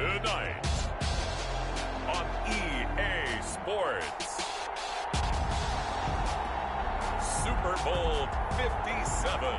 Tonight on EA Sports, Super Bowl 57.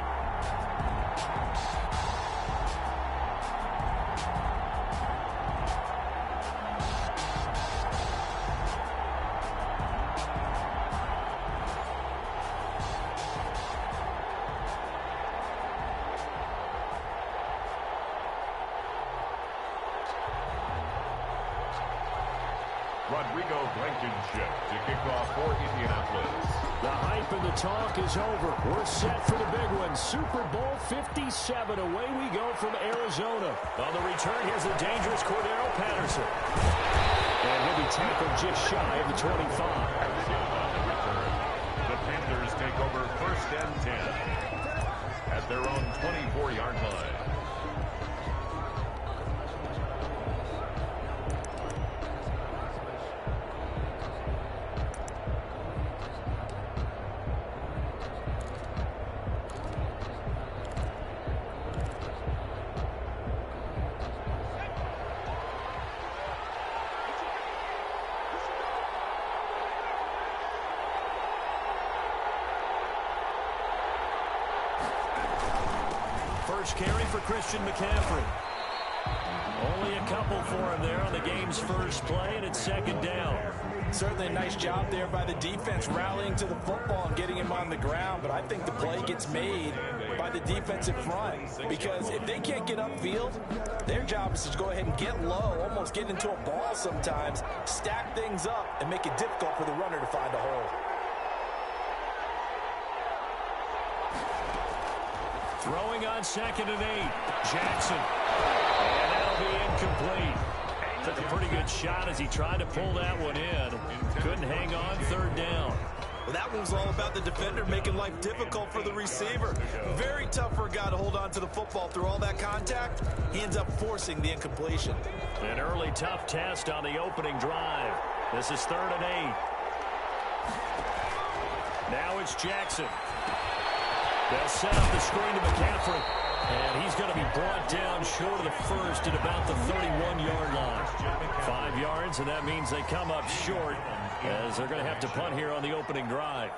To kick off for Indianapolis. The hype and the talk is over. We're set for the big one. Super Bowl 57. Away we go from Arizona. On the return, here's the dangerous Cordero Patterson. And he'll be tackled just shy of the 25. On the return, the Panthers take over 1st and 10 at their own 24-yard line. First carry for Christian McCaffrey. Only a couple for him there on the game's first play, and it's 2nd down. Certainly a nice job there by the defense rallying to the football and getting him on the ground, but I think the play gets made by the defensive front because if they can't get upfield, their job is to go ahead and get low, almost get into a ball sometimes, stack things up, and make it difficult for the runner to find a hole. Throwing on 2nd and 8. Jackson. And that'll be incomplete. Took a pretty good shot as he tried to pull that one in. Couldn't hang on 3rd down. Well, that one was all about the defender making life difficult for the receiver. Very tough for a guy to hold on to the football through all that contact. He ends up forcing the incompletion. An early tough test on the opening drive. This is 3rd and 8. Now it's Jackson. They'll set up the screen to McCaffrey. And he's going to be brought down short of the first at about the 31-yard line. 5 yards, and that means they come up short as they're going to have to punt here on the opening drive.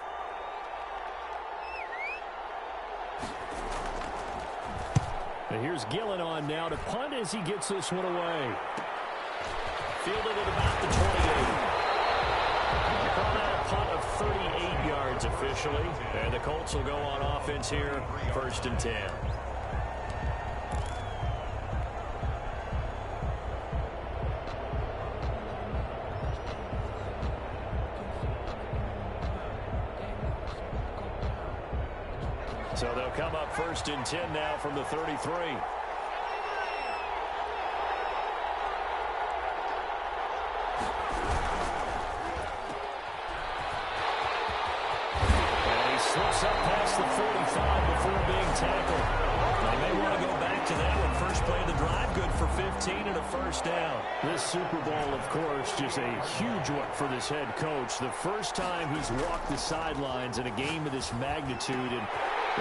And here's Gillen on now to punt as he gets this one away. Fielded at about the 28. Call that a punt of 38 yards officially. And the Colts will go on offense here, 1st and 10. So they'll come up 1st and 10 now from the 33. Slips up past the 45 before being tackled. They may want to go back to that one. First play of the drive, good for 15 and a 1st down. This Super Bowl, of course, just a huge one for this head coach. The first time he's walked the sidelines in a game of this magnitude. And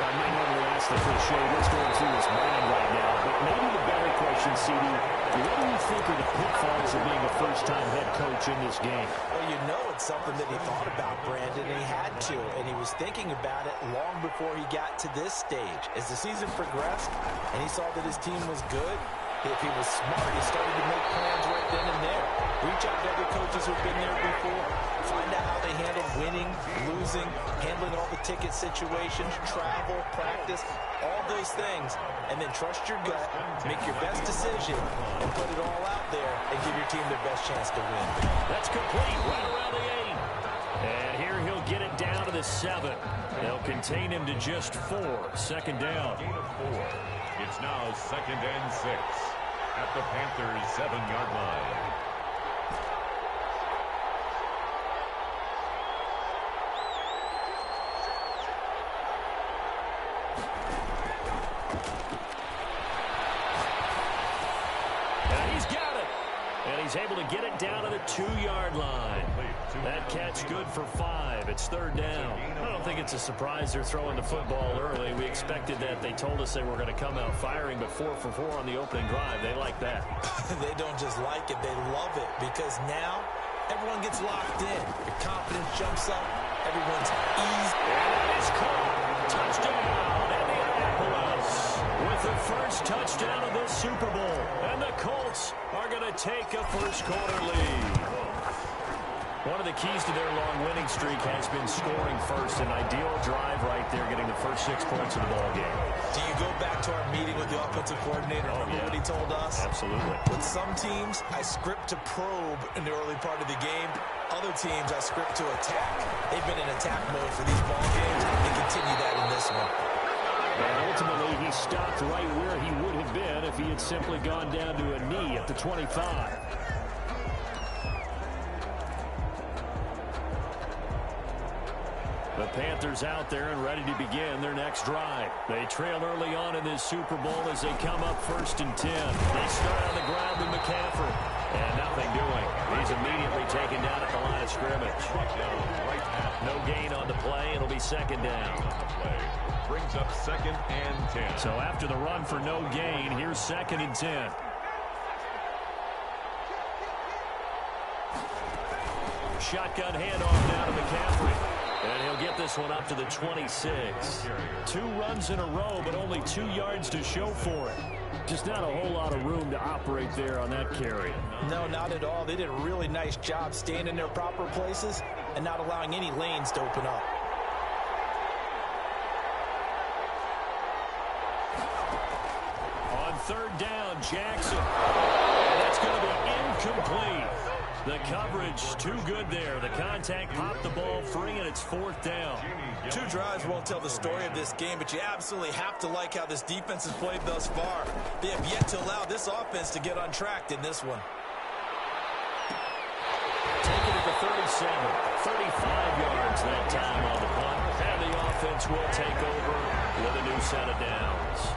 I might normally ask the cliche, what's going through his mind right now? But maybe the better question, CD, what do you think are the pitfalls of being a first-time head coach in this game? Well, you know it's something that he thought about, Brandon, and he had to. And he was thinking about it long before he got to this stage. As the season progressed and he saw that his team was good, if he was smart, he started to make plans right then and there. Reach out to other coaches who've been there before. Find out how they handle winning, losing, handling all the ticket situations, travel, practice, all those things. And then trust your gut, make your best decision, and put it all out there and give your team their best chance to win. That's complete right around the 8. And here he'll get it down to the 7. They'll contain him to just 4. 2nd down. Gain of 4. It's now 2nd and 6 at the Panthers' 7-yard line. he's able to get it down to the 2-yard line. That catch good for 5. It's third down. I don't think it's a surprise they're throwing the football early. We expected that. They told us they were going to come out firing, but 4 for 4 on the opening drive. They like that. They don't just like it, they love it, because now everyone gets locked in. Your confidence jumps up. Everyone's eased. And that is caught. Touchdown, Indianapolis, with the first touchdown of this Super Bowl. And the Colts are going to take a first-quarter lead. One of the keys to their long winning streak has been scoring first. An ideal drive right there, getting the first 6 points of the ball game. Do you go back to our meeting with the offensive coordinator? Remember what he told us? Absolutely. With some teams, I script to probe in the early part of the game. Other teams, I script to attack. They've been in attack mode for these ball games, and they continue that in this one. And ultimately, he stopped right where he would have been if he had simply gone down to a knee at the 25. The Panthers out there and ready to begin their next drive. They trail early on in this Super Bowl as they come up 1st and 10. They start on the ground with McCaffrey. And nothing doing. He's immediately taken down at the line of scrimmage. No gain on the play. It'll be 2nd down. Brings up 2nd and 10. So after the run for no gain, here's 2nd and 10. Shotgun handoff now to McCaffrey. And he'll get this one up to the 26. 2 runs in a row, but only 2 yards to show for it. Just not a whole lot of room to operate there on that carry. No, not at all. They did a really nice job staying in their proper places and not allowing any lanes to open up. On 3rd down, Jackson. And that's going to be incomplete. The coverage too good there. The contact popped the ball free, and it's 4th down. 2 drives won't tell the story of this game, but you absolutely have to like how this defense has played thus far. They have yet to allow this offense to get untracked in this one. Taken at the 37, 35 yards that time on the punt. And the offense will take over with a new set of downs.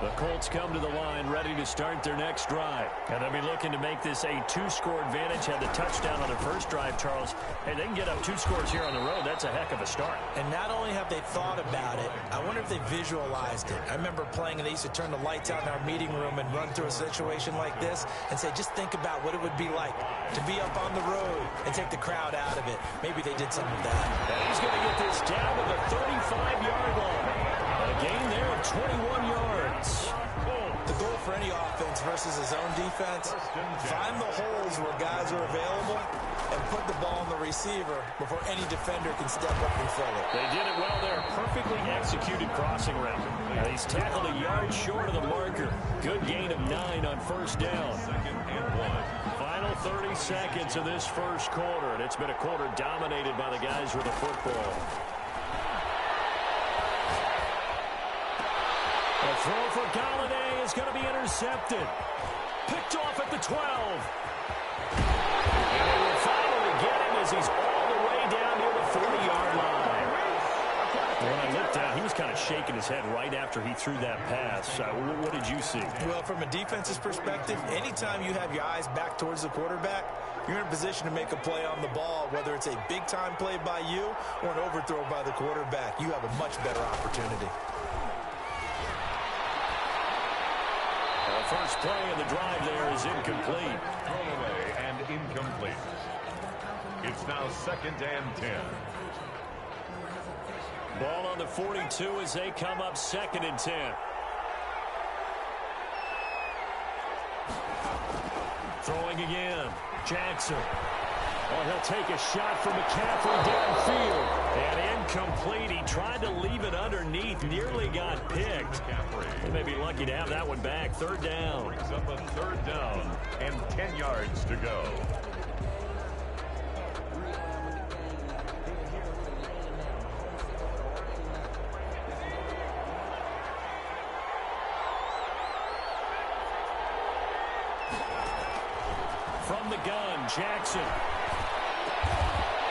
The Colts come to the line ready to start their next drive. And they'll be looking to make this a 2-score advantage. Had the touchdown on their first drive, Charles. Hey, they can get up 2 scores here on the road. That's a heck of a start. And not only have they thought about it, I wonder if they visualized it. I remember playing, and they used to turn the lights out in our meeting room and run through a situation like this and say, just think about what it would be like to be up on the road and take the crowd out of it. Maybe they did some of that. And he's going to get this down to the 35-yard line. A gain there of 21 yards. The goal for any offense versus his own defense, find the holes where guys are available and put the ball on the receiver before any defender can step up and fill it. They did it well there. Perfectly executed crossing route. And he's tackled a yard short of the marker. Good gain of 9 on 1st down. 2nd and 1. Final 30 seconds of this first quarter. And it's been a quarter dominated by the guys with the football. The throw for Galladay is going to be intercepted. Picked off at the 12. And they will finally get him as he's all the way down near the 40-yard line. When I looked down, he was kind of shaking his head right after he threw that pass. What did you see? Well, from a defense's perspective, anytime you have your eyes back towards the quarterback, you're in a position to make a play on the ball, whether it's a big-time play by you or an overthrow by the quarterback. You have a much better opportunity. The first play of the drive there is incomplete. Thrown away and incomplete. It's now 2nd and 10. Ball on the 42 as they come up 2nd and 10. Throwing again. Jackson. Oh, he'll take a shot from McCaffrey downfield. And incomplete. He tried to leave it underneath. Nearly got picked. They may be lucky to have that one back. 3rd down. Brings up a 3rd down and 10 yards to go. From the gun, Jackson.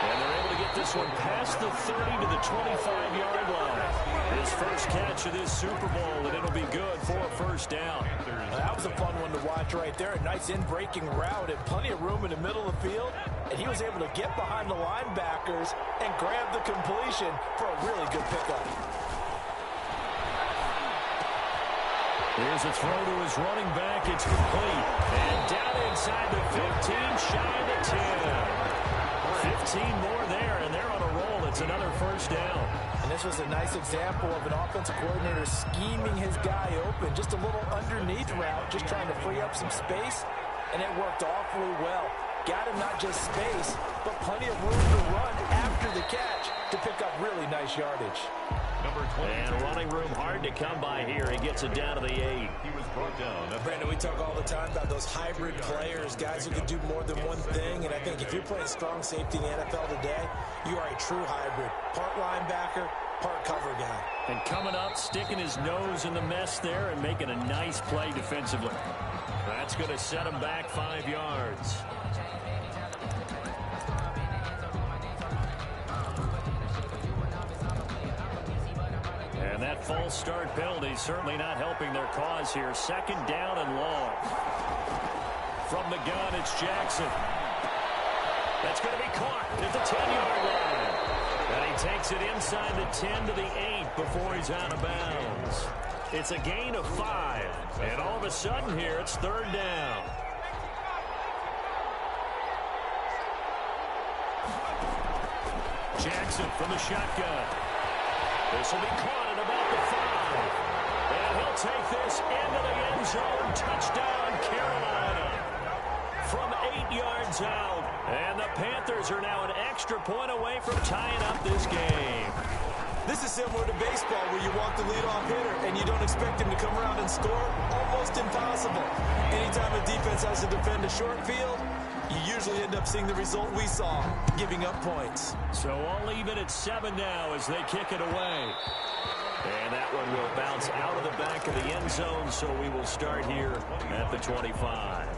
And they're able to get get this one past the 30 to the 25-yard line. His first catch of this Super Bowl, and it'll be good for a first down. That was a fun one to watch right there. A nice in-breaking route and plenty of room in the middle of the field. And he was able to get behind the linebackers and grab the completion for a really good pickup. Here's a throw to his running back. It's complete. And down inside the 15, shy of the 10. 15 more there, and they're on a roll. It's another first down. And this was a nice example of an offensive coordinator scheming his guy open. Just a little underneath route, just trying to free up some space. And it worked awfully well. Got him not just space, but plenty of room to run after the catch to pick up really nice yardage. Number 20. And running room hard to come by here. He gets it down to the 8. He was brought down. Brandon, we talk all the time about those hybrid players, guys who can do more than one thing. And I think if you're playing strong safety in the NFL today, you are a true hybrid. Part linebacker, part cover guy. And coming up, sticking his nose in the mess there and making a nice play defensively. That's going to set him back 5 yards. And that false start penalty certainly not helping their cause here. Second down and long. From the gun, it's Jackson. That's going to be caught at the 10-yard line. And he takes it inside the 10 to the 8 before he's out of bounds. It's a gain of 5. And all of a sudden here, it's third down. Jackson from the shotgun. This will be caught at about the 5. And he'll take this into the end zone. Touchdown, Carolina. From 8 yards out. And the Panthers are now an extra point away from tying up this game. This is similar to baseball where you walk the leadoff hitter and you don't expect him to come around and score. Almost impossible. Anytime a defense has to defend a short field, you usually end up seeing the result we saw, giving up points. So all even at 7 now as they kick it away. And that one will bounce out of the back of the end zone, so we will start here at the 25.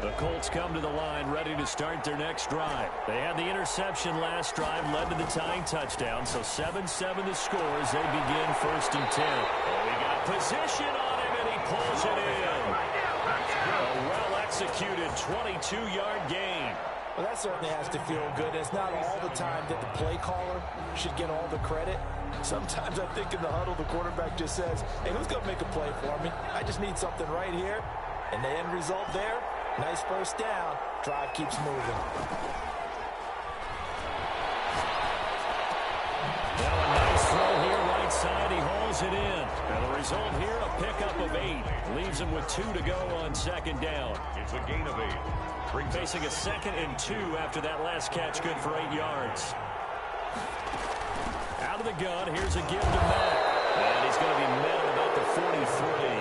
The Colts come to the line ready to start their next drive. They had the interception last drive, led to the tying touchdown, so 7-7 the score as they begin first and 10. Oh, he got position on him, and he pulls it in. A well-executed 22-yard gain. Well, that certainly has to feel good. It's not all the time that the play caller should get all the credit. Sometimes I think in the huddle, the quarterback just says, hey, who's going to make a play for me? I just need something right here. And the end result there, nice first down. Drive keeps moving. Now a nice throw here right side. He hauls it in. And the result here, a pickup of 8. Leaves him with 2 to go on second down. It's a gain of 8. Facing a 2nd and 2 after that last catch, good for 8 yards. Out of the gun, here's a give to Matt. And he's going to be met at about the 43.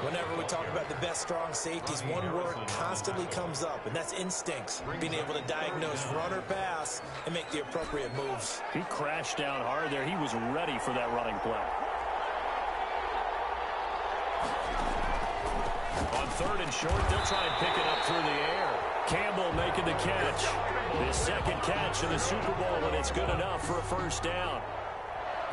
Whenever we talk about the best strong safeties, one word constantly comes up, and that's instincts. Being able to diagnose run or pass and make the appropriate moves. He crashed down hard there. He was ready for that running play. On 3rd and short, they'll try and pick it up through the air. Campbell making the catch. His 2nd catch in the Super Bowl, and it's good enough for a first down.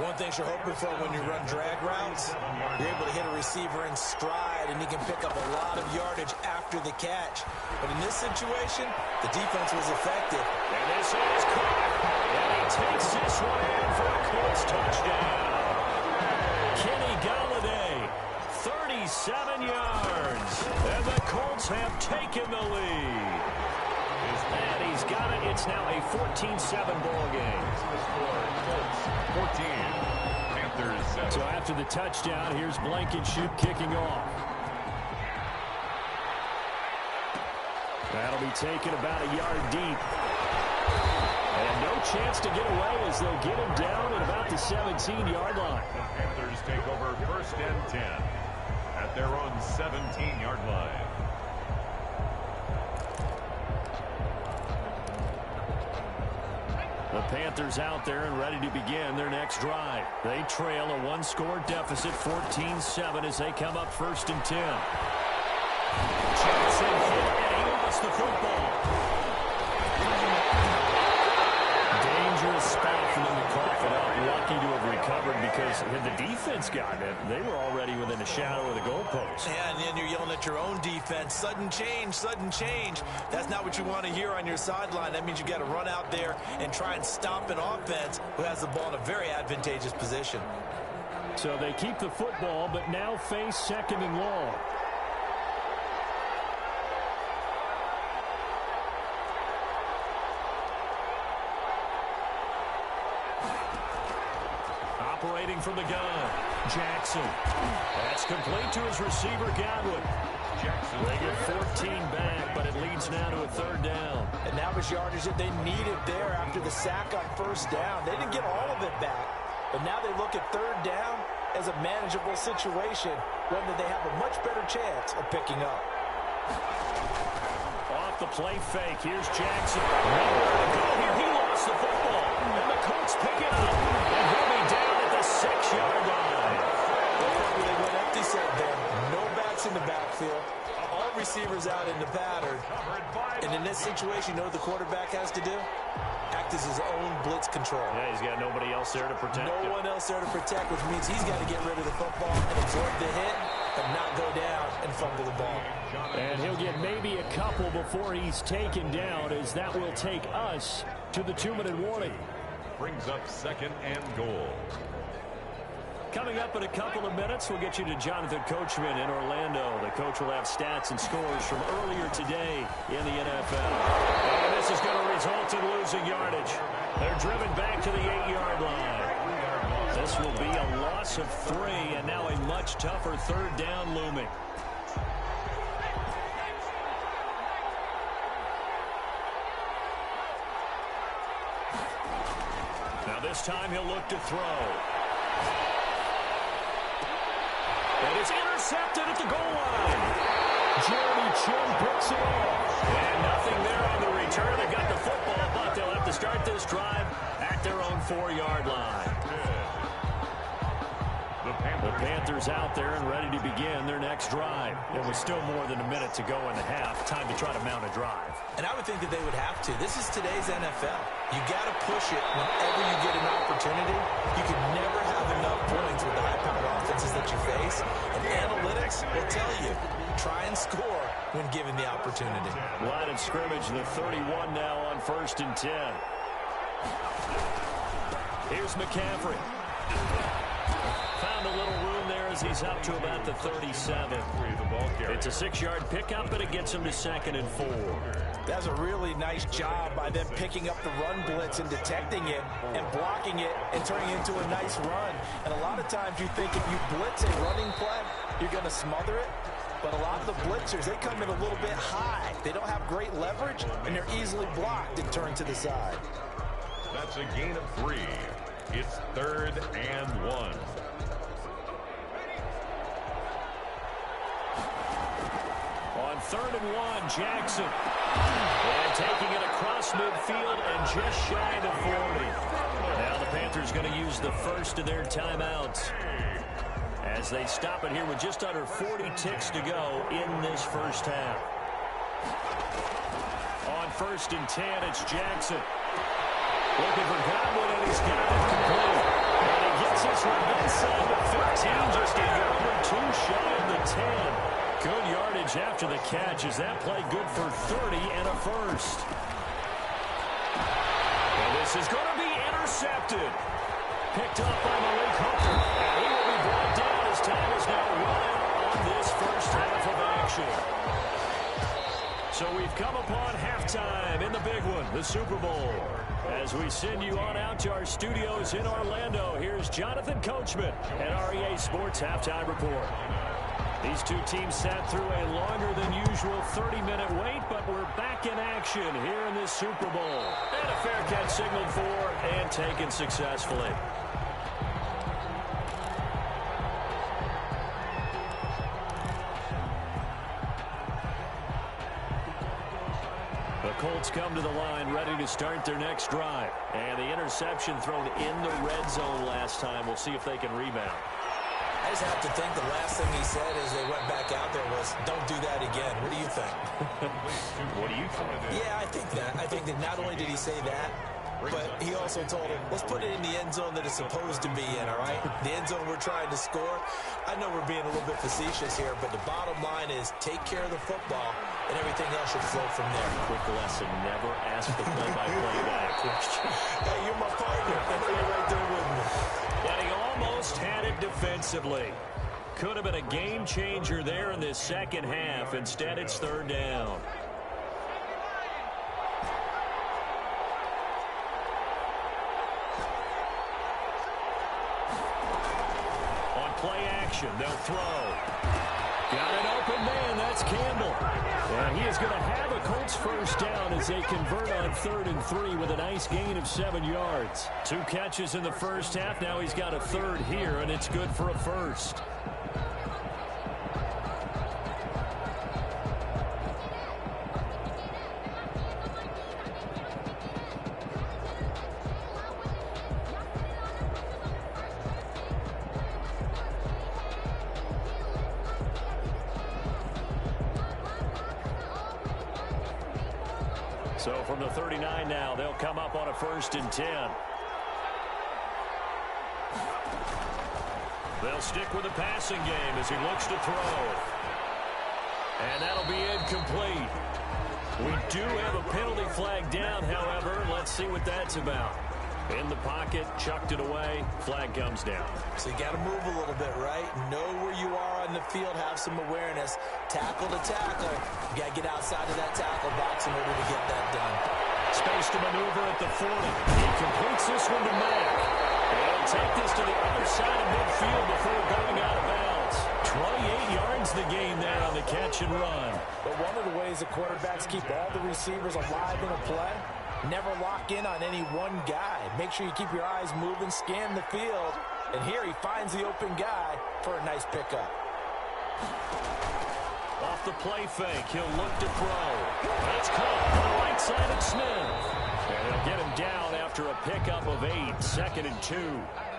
One thing you're hoping for when you run drag routes, you're able to hit a receiver in stride, and he can pick up a lot of yardage after the catch. But in this situation, the defense was effective. And this is caught. And he takes this one in for a Colts touchdown. Kenny Galladay, 37 yards. And the Colts have taken the lead. And he's got it. It's now a 14-7 ball game. 14. Panthers 7. So after the touchdown, here's Blankenship kicking off. That'll be taken about a yard deep. And no chance to get away as they'll get him down at about the 17-yard line. The Panthers take over 1st and 10 at their own 17-yard line. The Panthers out there and ready to begin their next drive. They trail a one-score deficit, 14-7, as they come up 1st and 10. Jackson hit, and he lost the football. Dangerous spot for them to cough it up. Lucky to have recovered because had the defense gotten it, they were already within a shadow of the goalpost. Yeah, and then you're yelling at your own defense. Sudden change, sudden change. That's not what you want to hear on your sideline. That means you got to run out there and try and stop an offense who has the ball in a very advantageous position. So they keep the football, but now face 2nd and long. Operating from the gun, Jackson. That's complete to his receiver, Godwin. Jackson. They get 14 back, but it leads now to a 3rd down. And that was yardage that they needed there after the sack on 1st down. They didn't get all of it back, but now they look at 3rd down as a manageable situation, one that they have a much better chance of picking up. Off the play fake, here's Jackson. Nowhere to go here. He lost the football, and the Colts pick it up. And he'll be down at the 6-yard line. They went empty set there. No backs in the backfield. All receivers out in the pattern. And in this situation, you know what the quarterback has to do? Act as his own blitz control. Yeah, he's got nobody else there to protect him. No one else there to protect, which means he's got to get rid of the football and absorb the hit and not go down and fumble the ball. And he'll get maybe a couple before he's taken down, as that will take us to the 2-minute warning. Brings up 2nd and goal. Coming up in a couple of minutes, we'll get you to Jonathan Coachman in Orlando. The coach will have stats and scores from earlier today in the NFL. And this is going to result in losing yardage. They're driven back to the 8-yard line. This will be a loss of 3, and now a much tougher 3rd down looming. Now this time he'll look to throw. And it's intercepted at the goal line. Jeremy Chin picks it off. And nothing there on the return. They got the football, but they'll have to start this drive at their own 4-yard line. The Panthers out there and ready to begin their next drive. It was still more than a minute to go in the half. Time to try to mount a drive. And I would think that they would have to. This is today's NFL. You got to push it whenever you get an opportunity. You can never have enough points with the high-powered offenses that you face. And analytics will tell you, try and score when given the opportunity. Line of scrimmage, the 31 now on 1st and 10. Here's McCaffrey. Found a little room there as he's up to about the 37. It's a 6-yard pickup, and it gets him to 2nd and 4. That's a really nice job by them picking up the run blitz and detecting it and blocking it and turning it into a nice run. And a lot of times you think if you blitz a running play, you're going to smother it. But a lot of the blitzers, they come in a little bit high. They don't have great leverage, and they're easily blocked and turned to the side. That's a gain of 3. It's 3rd and 1. On 3rd and 1, Jackson. And taking it across midfield and just shy of 40. Now the Panthers going to use the first of their timeouts as they stop it here with just under 40 ticks to go in this first half. On 1st and 10, it's Jackson. Looking for Godwin, and he's got it complete. And he gets us from inside the 15, just a yard or 2 shy of the 10. Good yardage after the catch. Is that play good for 30 and a first? And this is going to be intercepted. Picked up by Malik Hooker. And he will be brought down as time is now running on this first half of action. So we've come upon halftime in the big one, the Super Bowl. As we send you on out to our studios in Orlando, here's Jonathan Coachman at REA Sports Halftime Report. These two teams sat through a longer than usual 30-minute wait, but we're back in action here in this Super Bowl. And a fair catch signaled for and taken successfully. The Colts come to the line ready to start their next drive. And the interception thrown in the red zone last time. We'll see if they can rebound. I just have to think the last thing he said as they went back out there was, don't do that again. What do you think? What do you think? Yeah, I think that. I think that not only did he say that, but he also told him, let's put it in the end zone that it's supposed to be in, all right? The end zone we're trying to score. I know we're being a little bit facetious here, but the bottom line is take care of the football, and everything else should flow from there. Quick lesson, never ask the play-by-play guy a question. Hey, you're my partner. I know you're right there with me. But he almost had it defensively. Could have been a game changer there in this second half. Instead, it's third down. On play action, they'll throw. Got an open man. That's Campbell. And he is going to have a Colts first down as they convert on 3rd and 3 with a nice gain of 7 yards. 2 catches in the first half. Now he's got a third here, and it's good for a first. So from the 39 now, they'll come up on a 1st and 10. They'll stick with the passing game as he looks to throw. And that'll be incomplete. We do have a penalty flag down, however. Let's see what that's about. In the pocket, chucked it away, flag comes down. So you got to move a little bit, right? Know where you are on the field, have some awareness. Tackle to tackle. You got to get outside of that tackle box in order to get that done. Space to maneuver at the 40. He completes this one to Mack. And he'll take this to the other side of midfield before going out of bounds. 28 yards the gain there on the catch and run. But one of the ways the quarterbacks keep all the receivers alive in a play, never lock in on any one guy. Make sure you keep your eyes moving, scan the field. And here he finds the open guy for a nice pickup. Off the play fake, he'll look to throw. That's caught on the right side of Smith. And he'll get him down after a pickup of 8, 2nd and 2.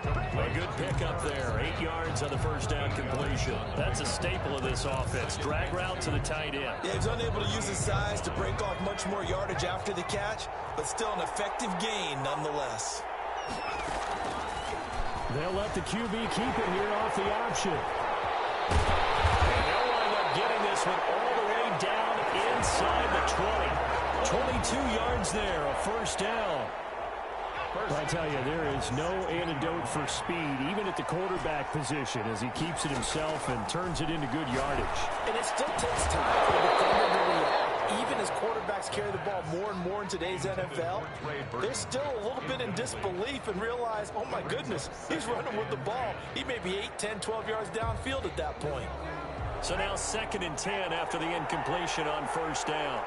A good pickup there, 8 yards on the first down completion. That's a staple of this offense. Drag route to the tight end. Yeah, he's unable to use his size to break off much more yardage after the catch, but still an effective gain nonetheless. They'll let the QB keep it here off the option. And they'll wind up getting this one all the way down inside the 20. 22 yards there, a first down. I tell you, there is no antidote for speed, even at the quarterback position, as he keeps it himself and turns it into good yardage. And it still takes time for the defender to react. Even as quarterbacks carry the ball more and more in today's NFL, they're still a little bit in disbelief and realize, oh my goodness, he's running with the ball. He may be 8, 10, 12 yards downfield at that point. So now 2nd and 10 after the incompletion on first down.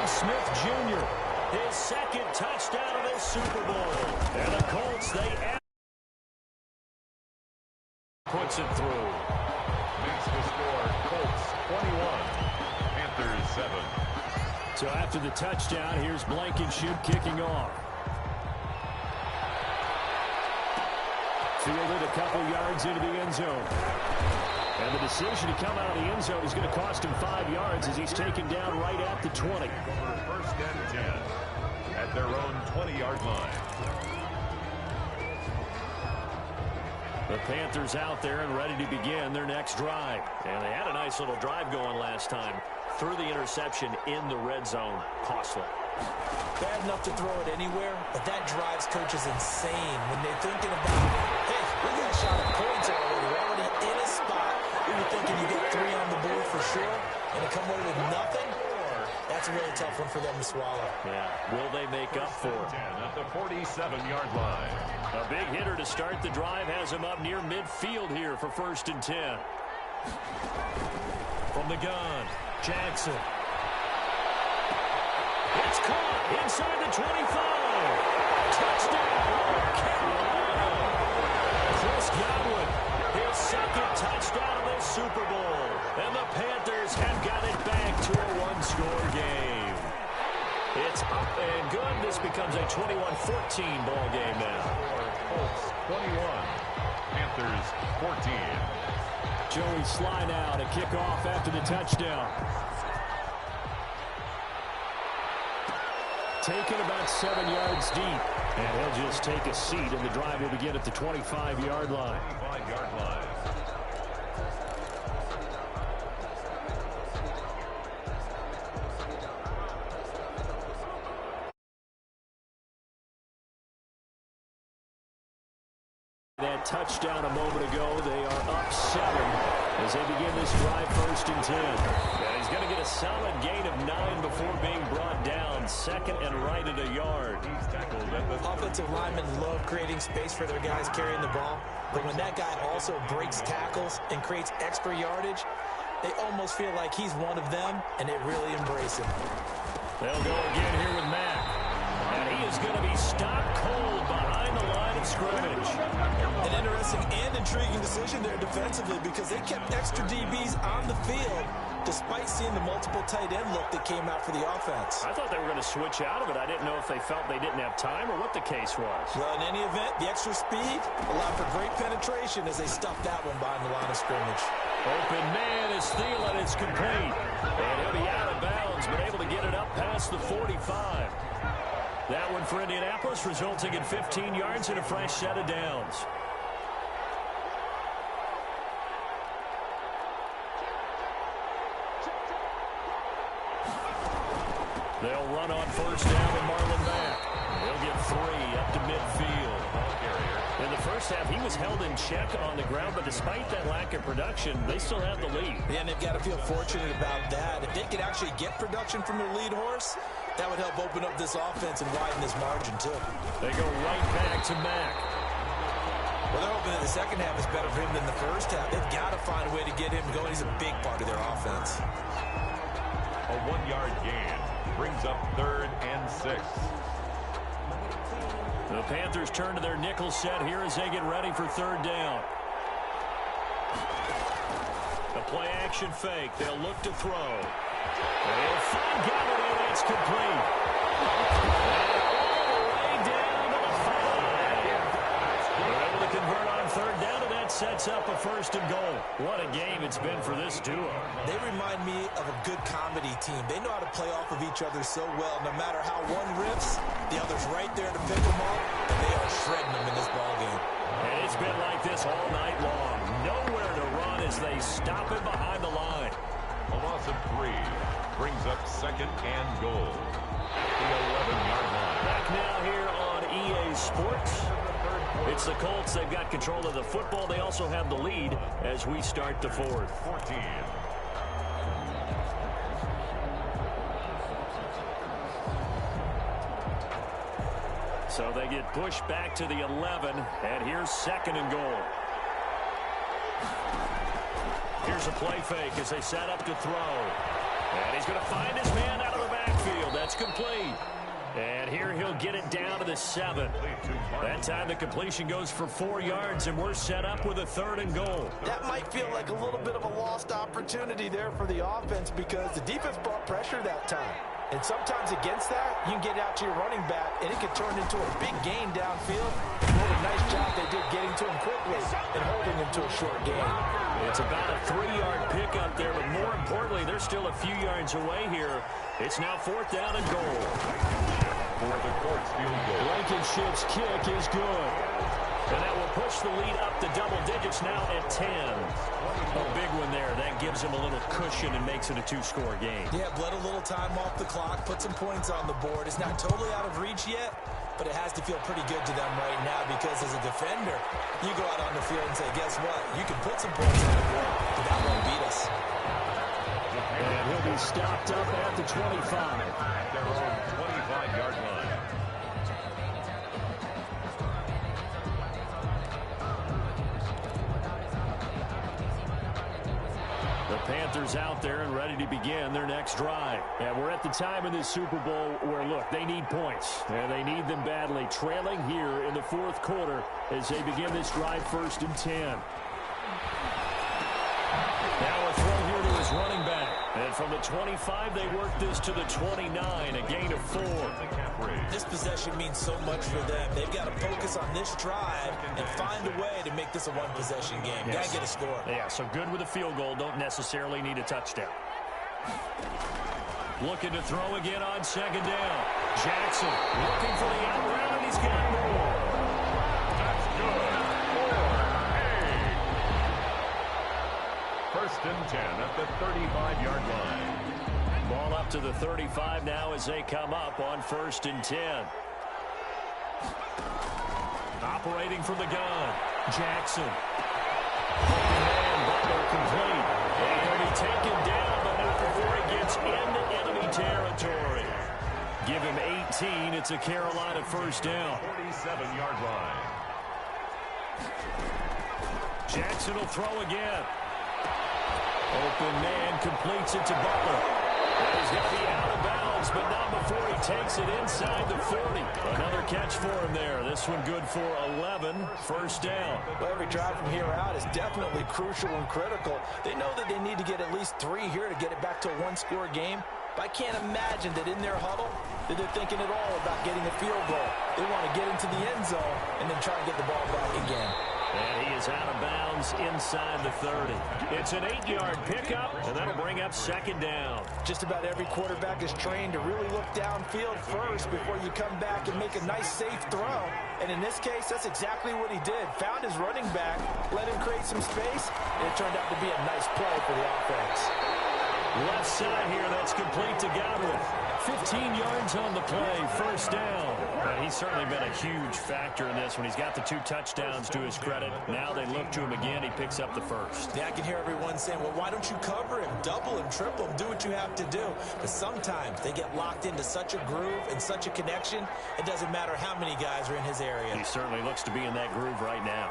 Smith Jr., his 2nd touchdown of the Super Bowl. And the Colts, they puts it through. That's the score. Colts 21, Panthers 7. So after the touchdown, here's Blankenship kicking off. Fielded a couple yards into the end zone. And the decision to come out of the end zone is going to cost him 5 yards as he's taken down right at the 20. 1st and 10 at their own 20-yard line. The Panthers out there and ready to begin their next drive. And they had a nice little drive going last time. Threw the interception in the red zone. Costly. Bad enough to throw it anywhere, but that drives coaches insane when they're thinking about, hey, we got a shot at points already. We're already in a spot. We were thinking you get 3 on the board for sure, and to come away with nothing, that's a really tough one for them to swallow. Yeah, will they make up for it? At the 47-yard line. A big hitter to start the drive has him up near midfield here for 1st and 10. From the gun, Jackson. It's caught inside the 25. Touchdown, Carolina. Chris Godwin, his second touchdown of this Super Bowl. And the Panthers have got it back to a one-score game. It's up and good. This becomes a 21-14 ball game now. Colts 21, Panthers 14. Joey Sly now to kick off after the touchdown. Taken about 7 yards deep. And he'll just take a seat, and the drive will begin at the 25-yard line. 25-yard line. That touchdown a moment ago. They are up 7 as they begin this drive 1st and 10. And he's going to get a solid gain of 9 before being brought down. Second and right at a yard. He's tackled at the Offensive linemen love creating space for their guys carrying the ball. But when that guy also breaks tackles and creates extra yardage, they almost feel like he's one of them, and they really embrace him. They'll go again here with Mack. And he is going to be stopped cold behind the line of scrimmage. An interesting and intriguing decision there defensively because they kept extra DBs on the field despite seeing the multiple tight end look that came out for the offense. I thought they were going to switch out of it. I didn't know if they felt they didn't have time or what the case was. Well, in any event, the extra speed allowed for great penetration as they stuffed that one behind the line of scrimmage. Open man is Thielen. It's complete. And he'll be out of bounds, but able to get it up past the 45. That one for Indianapolis, resulting in 15 yards and a fresh set of downs. They'll run on 1st down with Marlon Mack. They'll get 3 up to midfield. In the first half, he was held in check on the ground, but despite that lack of production, they still have the lead. Yeah, and they've got to feel fortunate about that. If they could actually get production from their lead horse, that would help open up this offense and widen this margin, too. They go right back to Mack. Well, they're hoping that the second half is better for him than the first half. They've got to find a way to get him going. He's a big part of their offense. A 1-yard gain brings up 3rd and 6. The Panthers turn to their nickel set here as they get ready for 3rd down. The play action fake. They'll look to throw. They'll find Galloway, and it's complete. All the way down to the 5. They're able to convert on 3rd down, and that sets up a 1st and goal. What a game it's been for this duo. They remind me of a good comedy team. They know how to play off of each other so well. No matter how one riffs, the other's right there to pick them up, and they are shredding them in this ballgame. And it's been like this all night long. Nowhere to run as they stop it behind the line. A loss of 3 brings up 2nd and goal. The 11-yard line. Back now here on EA Sports. It's the Colts. They've got control of the football. They also have the lead as we start the 4th. 14. So they get pushed back to the 11, and here's 2nd and goal. Here's a play fake as they set up to throw. And he's going to find his man out of the backfield. That's complete. And here he'll get it down to the 7. That time the completion goes for 4 yards, and we're set up with a 3rd and goal. That might feel like a little bit of a lost opportunity there for the offense because the defense brought pressure that time. And sometimes against that, you can get out to your running back, and it can turn into a big gain downfield. What a nice job they did getting to him quickly and holding him to a short gain. It's about a 3-yard pickup there, but more importantly, they're still a few yards away here. It's now 4th down and goal. For the Colts field goal. Blankenship's kick is good. And that will push the lead up to double digits now at 10. A big one there. That gives them a little cushion and makes it a 2-score game. Yeah, bled a little time off the clock, put some points on the board. It's not totally out of reach yet, but it has to feel pretty good to them right now because as a defender, you go out on the field and say, guess what? You can put some points on the board, but that won't beat us. And he'll be stopped up at the 25. At their own 25-yard line. Panthers out there and ready to begin their next drive. And we're at the time in this Super Bowl where, look, they need points. And they need them badly. Trailing here in the fourth quarter as they begin this drive, 1st and 10. Now a throw here to his running back. And from the 25, they work this to the 29, a gain of 4. This possession means so much for them. They've got to focus on this drive and find a way to make this a one-possession game. Yes. Got to get a score. Yeah, so good with a field goal. Don't necessarily need a touchdown. Looking to throw again on 2nd down. Jackson looking for the out route, and he's got more. That's good. 1st and 10 at the 35-yard line. Ball up to the 35 now as they come up on 1st and 10. Operating from the gun, Jackson. Man, Butler complete. And he'll be taken down, but not before he gets into enemy territory. Give him 18. It's a Carolina 1st down. 47-yard line. Jackson will throw again. Open man completes it to Butler. And he's going to be out of bounds, but not before he takes it inside the 40. Another catch for him there. This one good for 11. 1st down. Well, every drive from here out is definitely crucial and critical. They know that they need to get at least 3 here to get it back to a one-score game. But I can't imagine that in their huddle that they're thinking at all about getting a field goal. They want to get into the end zone and then try to get the ball back again. And he is out of bounds inside the 30. It's an 8-yard pickup, and that'll bring up 2nd down. Just about every quarterback is trained to really look downfield first before you come back and make a nice, safe throw. And in this case, that's exactly what he did. Found his running back, let him create some space, and it turned out to be a nice play for the offense. Left side here, that's complete to Godwin. 15 yards on the play, 1st down. And he's certainly been a huge factor in this when he's got the 2 touchdowns to his credit. Now they look to him again. He picks up the 1st. Yeah, I can hear everyone saying, well, why don't you cover him, double him, triple him, do what you have to do. But sometimes they get locked into such a groove and such a connection, it doesn't matter how many guys are in his area. He certainly looks to be in that groove right now.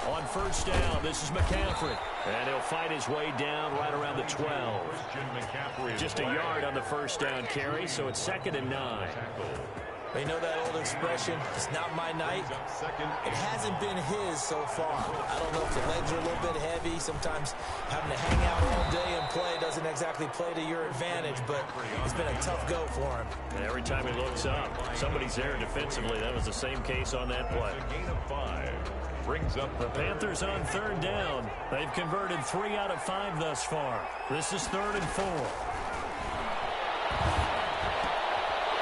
On 1st down, this is McCaffrey. And he'll fight his way down right around the 12. Just a yard on the 1st down carry, so it's 2nd and 9. You know that old expression, it's not my night? It hasn't been his so far. I don't know if the legs are a little bit heavy. Sometimes having to hang out all day and play doesn't exactly play to your advantage, but it's been a tough go for him. And every time he looks up, somebody's there defensively. That was the same case on that play. Gain of 5. Brings up the Panthers on 3rd down. They've converted 3 out of 5 thus far. This is 3rd and 4.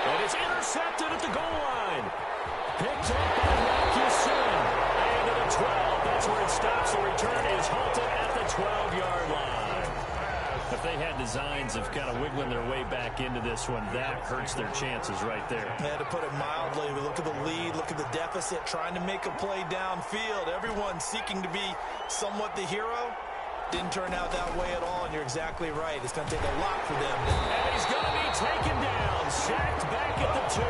And it's intercepted at the goal line. Picked up by Marcusson. And to the 12. That's where it stops. The return is halted at the 12-yard line. If they had designs of kind of wiggling their way back into this one, that hurts their chances right there. Yeah, to put it mildly, we look at the lead, look at the deficit, trying to make a play downfield. Everyone seeking to be somewhat the hero. Didn't turn out that way at all, and you're exactly right. It's going to take a lot for them. And he's going to be taken down, sacked back at the 2.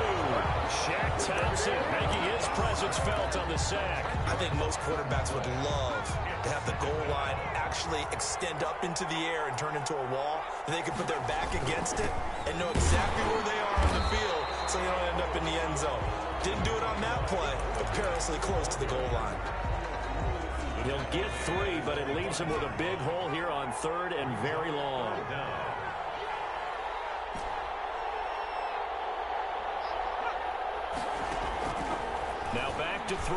Shaq Thompson making his presence felt on the sack. I think most quarterbacks would love to have the goal line actually extend up into the air and turn into a wall, and they can put their back against it and know exactly where they are on the field so they don't end up in the end zone. Didn't do it on that play, but perilously close to the goal line. He'll get 3, but it leaves him with a big hole here on 3rd and very long. Now back to throw.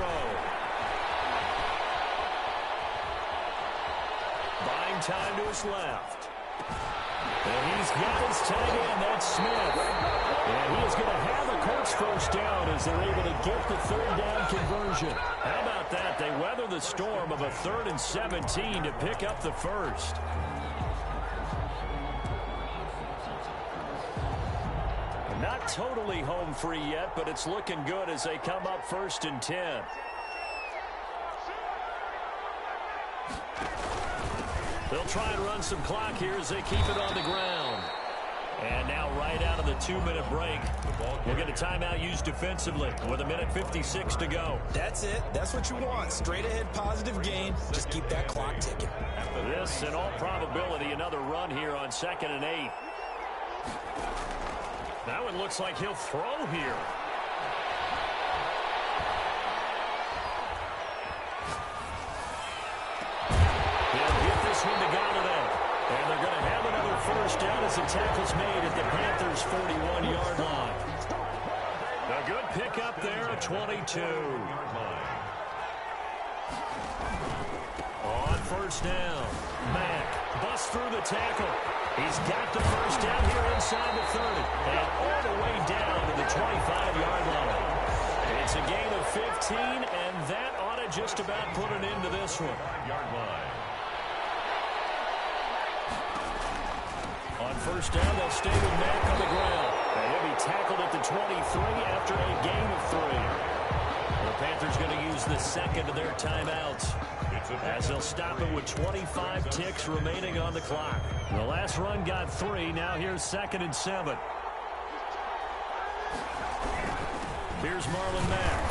Buying time to his left. And he's got his tight end, that's Smith. And he is going to have a Colts 1st down as they're able to get the 3rd down conversion. How about that? They weather the storm of a 3rd and 17 to pick up the 1st. Not totally home free yet, but it's looking good as they come up 1st and 10. They'll try and run some clock here as they keep it on the ground. And now right out of the 2-minute break, we'll get a timeout used defensively with 1:56 to go. That's it. That's what you want. Straight ahead positive gain. Just keep that clock ticking. This, in all probability, another run here on 2nd and 8. Now it looks like he'll throw here. He'll get this one to Galladay. And they're going to have another first down as the tackle's made at the Panthers' 41-yard line. A good pickup there at 22. On first down, Mack busts through the tackle. He's got the first down here inside the 30. And all the way down to the 25-yard line. It's a gain of 15, and that ought to just about put an end to this one. On first down, they'll stay with Mack on the ground. And he'll be tackled at the 23 after a gain of 3. The Panthers going to use the second of their timeouts, as they'll stop it with 25 ticks remaining on the clock. The last run got 3. Now here's 2nd and 7. Here's Marlon Mack.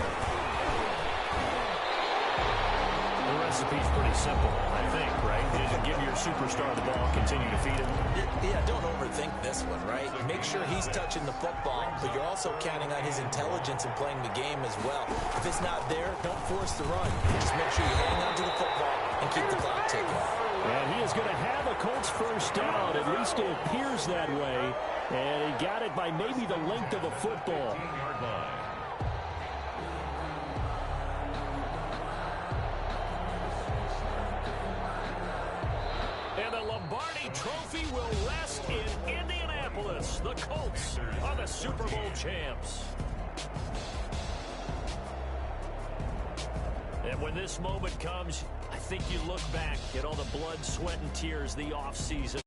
The recipe's pretty simple, I think, right? Just give your superstar the ball, continue to feed him. Yeah, don't overthink this one, right? Make sure he's touching the football, but you're also counting on his intelligence in playing the game as well. If it's not there, don't force the run. Just make sure you hang on to the football and keep the clock ticking. And he is going to have a Colts first down. At least it appears that way. And he got it by maybe the length of a football. And the Lombardi Trophy will rest in Indianapolis. The Colts are the Super Bowl champs. And when this moment comes, I think you look back at all the blood, sweat, and tears the offseason